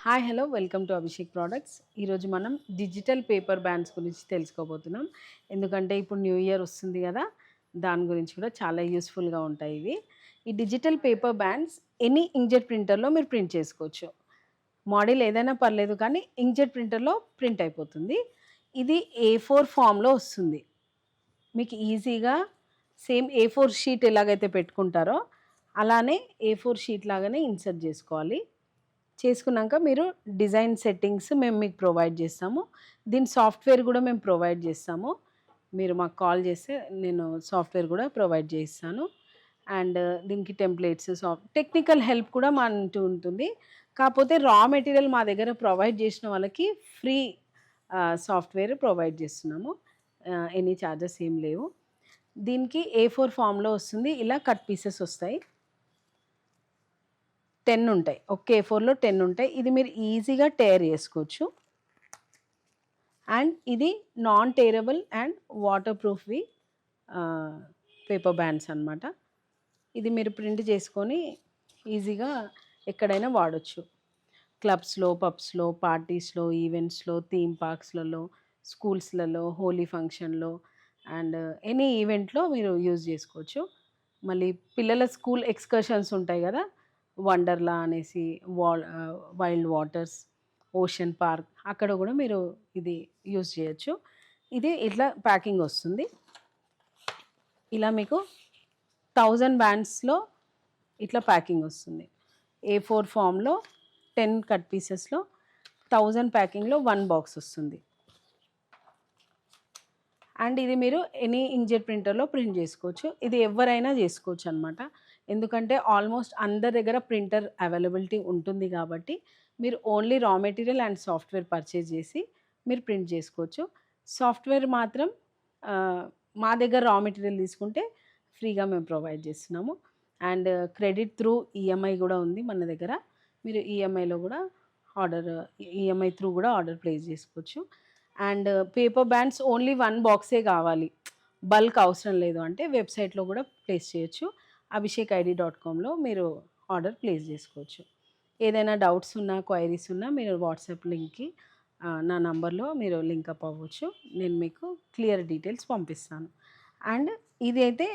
Hi hello welcome to Abhishek products. ఈరోజు మనం digital paper bands గురించి తెలుసుకోబోతున్నాం. ఎందుకంటే ఇప్పుడు న్యూ ఇయర్ వస్తుంది కదా, దాని గురించి కూడా చాలా యూస్ఫుల్గా ఉంటాయి ఇవి. ఈ digital paper bands any inkjet ప్రింటర్లో మీరు ప్రింట్ చేసుకోవచ్చు. మోడల్ ఏదైనా పర్లేదు కానీ ఇంక్జెట్ ప్రింటర్లో ప్రింట్ అయిపోతుంది. ఇది A4 ఫామ్లో వస్తుంది. మీకు ఈజీగా సేమ్ A4 షీట్ ఎలాగైతే పెట్టుకుంటారో అలానే A4 షీట్ లాగానే ఇన్సర్ట్ చేసుకోవాలి. చేసుకున్నాక మీరు డిజైన్ సెట్టింగ్స్ మేము మీకు ప్రొవైడ్ చేస్తాము. దీని సాఫ్ట్వేర్ కూడా మేము ప్రొవైడ్ చేస్తాము. మీరు మాకు కాల్ చేస్తే నేను సాఫ్ట్వేర్ కూడా ప్రొవైడ్ చేయిస్తాను. అండ్ దీనికి టెంప్లెట్స్ టెక్నికల్ హెల్ప్ కూడా మా అంటూ ఉంటుంది. కాకపోతే రా మెటీరియల్ మా దగ్గర ప్రొవైడ్ చేసిన వాళ్ళకి ఫ్రీ సాఫ్ట్వేర్ ప్రొవైడ్ చేస్తున్నాము. ఎనీ ఛార్జెస్ ఏం లేవు. దీనికి A4 ఫామ్లో వస్తుంది. ఇలా కట్ పీసెస్ వస్తాయి. 10 ఉంటాయి. ఒక్క A4లో 10 ఉంటాయి. ఇది మీరు ఈజీగా టేర్ చేసుకోవచ్చు. అండ్ ఇది నాన్ టేరబుల్ అండ్ వాటర్ ప్రూఫ్వి పేపర్ బ్యాండ్స్ అనమాట. ఇది మీరు ప్రింట్ చేసుకొని ఈజీగా ఎక్కడైనా వాడచ్చు. క్లబ్స్లో, పబ్స్లో, పార్టీస్లో, ఈవెంట్స్లో, థీమ్ పార్క్స్లలో, స్కూల్స్లలో, హోలీ ఫంక్షన్లో అండ్ ఎనీ ఈవెంట్లో మీరు యూజ్ చేసుకోవచ్చు. మళ్ళీ పిల్లల స్కూల్ ఎక్స్కర్షన్స్ ఉంటాయి కదా, వండర్లా అనేసి, వైల్డ్ వాటర్స్, ఓషన్ పార్క్, అక్కడ కూడా మీరు ఇది యూజ్ చేయొచ్చు. ఇది ఇట్లా ప్యాకింగ్ వస్తుంది. ఇలా మీకు 1000 బ్యాండ్స్లో ఇట్లా ప్యాకింగ్ వస్తుంది. A4 ఫామ్లో 10 కట్ పీసెస్లో 1000 ప్యాకింగ్లో 1 బాక్స్ వస్తుంది. అండ్ ఇది మీరు ఎనీ ఇంక్జెట్ ప్రింటర్లో ప్రింట్ చేసుకోవచ్చు. ఇది ఎవరైనా చేసుకోవచ్చు అనమాట. ఎందుకంటే ఆల్మోస్ట్ అందరి దగ్గర ప్రింటర్ అవైలబిలిటీ ఉంటుంది కాబట్టి మీరు only raw material and software purchase చేసి మీరు ప్రింట్ చేసుకోవచ్చు. సాఫ్ట్వేర్ మాత్రం మా దగ్గర రా మెటీరియల్ తీసుకుంటే ఫ్రీగా మేము ప్రొవైడ్ చేస్తున్నాము. అండ్ క్రెడిట్ త్రూ ఈఎంఐ కూడా ఉంది మన దగ్గర. మీరు ఈఎంఐలో కూడా ఈఎంఐ త్రూ కూడా ఆర్డర్ ప్లేస్ చేసుకోవచ్చు. అండ్ పేపర్ బ్యాండ్స్ ఓన్లీ 1 బాక్సే కావాలి, బల్క్ అవసరం లేదు అంటే వెబ్సైట్లో కూడా ప్లేస్ చేయొచ్చు. abhishekid.comలో మీరు ఆర్డర్ ప్లేస్ చేసుకోవచ్చు. ఏదైనా డౌట్స్ ఉన్నా, క్వైరీస్ ఉన్నా మీరు వాట్సాప్ లింక్కి నా నంబర్లో మీరు లింకప్ అవ్వచ్చు. నేను మీకు క్లియర్ డీటెయిల్స్ పంపిస్తాను. అండ్ ఇది అయితే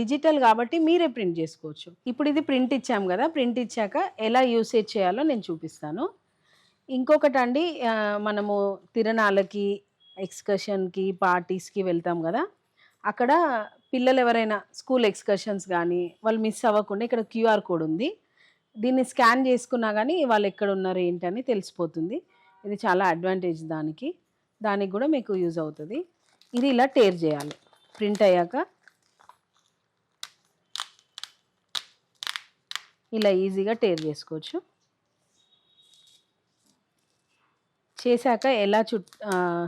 డిజిటల్ కాబట్టి మీరే ప్రింట్ చేసుకోవచ్చు. ఇప్పుడు ఇది ప్రింట్ ఇచ్చాం కదా, ప్రింట్ ఇచ్చాక ఎలా యూసేజ్ చేయాలో నేను చూపిస్తాను. ఇంకొకటి అండి, మనము తిరణాలకి, ఎక్స్కర్షన్కి, పార్టీస్కి వెళ్తాం కదా, అక్కడ పిల్లలు ఎవరైనా స్కూల్ ఎక్స్కర్షన్స్ కానీ వాళ్ళు మిస్ అవ్వకుండా ఇక్కడ QR కోడ్ ఉంది. దీన్ని స్కాన్ చేసుకున్నా కానీ వాళ్ళు ఎక్కడ ఉన్నారు ఏంటని తెలిసిపోతుంది. ఇది చాలా అడ్వాంటేజ్ దానికి కూడా మీకు యూజ్ అవుతుంది. ఇది ఇలా టేర్ చేయాలి. ప్రింట్ అయ్యాక ఇలా ఈజీగా టేర్ చేసుకోవచ్చు. చేశాక ఎలా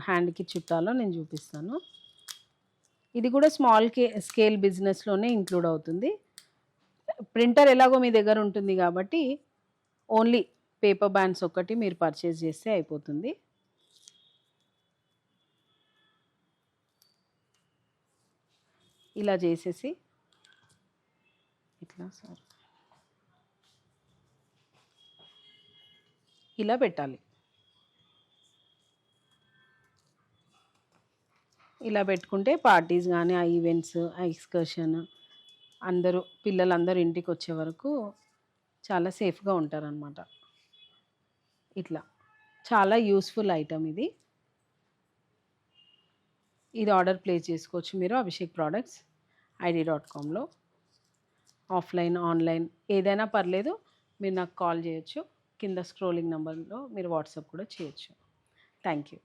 హ్యాండ్కి చుట్టాలో నేను చూపిస్తాను. ఇది కూడా స్మాల్ స్కేల్ బిజినెస్లోనే ఇంక్లూడ్ అవుతుంది. ప్రింటర్ ఎలాగో మీ దగ్గర ఉంటుంది కాబట్టి ఓన్లీ పేపర్ బ్యాండ్స్ ఒక్కటి మీరు పర్చేస్ చేస్తే అయిపోతుంది. ఇలా చేసేసి ఇలా పెట్టాలి. ఇలా పెట్టుకుంటే పార్టీస్ కానీ, ఆ ఈవెంట్స్, ఆ ఎక్స్కర్షన్ పిల్లలందరూ ఇంటికి వచ్చే వరకు చాలా సేఫ్గా ఉంటారనమాట. ఇట్లా చాలా యూస్ఫుల్ ఐటమ్ ఇది. ఆర్డర్ ప్లేస్ చేసుకోవచ్చు మీరు అభిషేక్ ప్రోడక్ట్స్ id.comలో. ఆఫ్లైన్, ఆన్లైన్ ఏదైనా పర్లేదు, మీరు నాకు కాల్ చేయొచ్చు. కింద స్క్రోలింగ్ నెంబర్లో మీరు వాట్సాప్ కూడా చేయొచ్చు. Thank you.